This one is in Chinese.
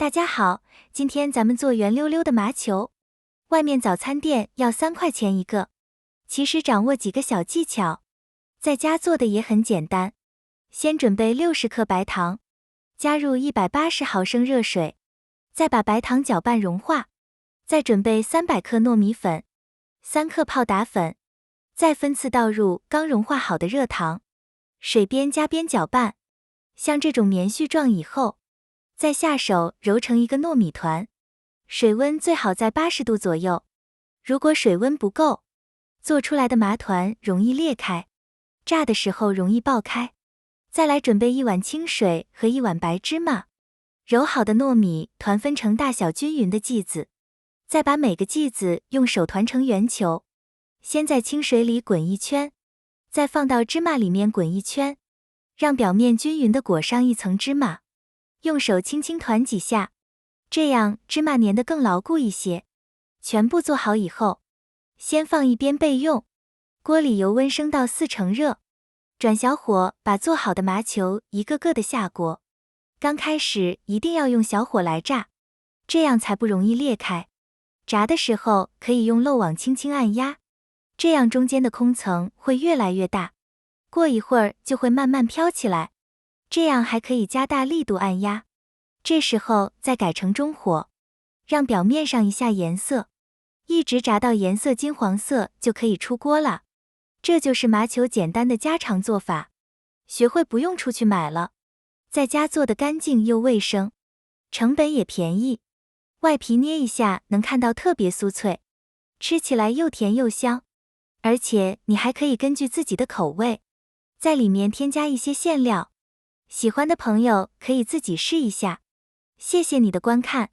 大家好，今天咱们做圆溜溜的麻球。外面早餐店要3块钱一个，其实掌握几个小技巧，在家做的也很简单。先准备60克白糖，加入180毫升热水，再把白糖搅拌融化。再准备300克糯米粉，3克泡打粉，再分次倒入刚融化好的热糖，水边加边搅拌，像这种棉絮状以后，再下手揉成一个糯米团。水温最好在80度左右，如果水温不够，做出来的麻团容易裂开，炸的时候容易爆开。再来准备1碗清水和1碗白芝麻，揉好的糯米团分成大小均匀的剂子，再把每个剂子用手团成圆球，先在清水里滚一圈，再放到芝麻里面滚一圈，让表面均匀地裹上一层芝麻，用手轻轻团几下，这样芝麻粘得更牢固一些。全部做好以后，先放一边备用，锅里油温升到4成热，转小火把做好的麻球一个个的下锅。刚开始一定要用小火来炸，这样才不容易裂开。炸的时候可以用漏网轻轻按压，这样中间的空层会越来越大，过一会儿就会慢慢飘起来。这样还可以加大力度按压，这时候再改成中火，让表面上一下颜色，一直炸到颜色金黄色就可以出锅了。这就是麻球简单的家常做法，学会不用出去买了，在家做的干净又卫生，成本也便宜。外皮捏一下能看到特别酥脆，吃起来又甜又香，而且你还可以根据自己的口味，在里面添加一些馅料。喜欢的朋友可以自己试一下。谢谢你的观看。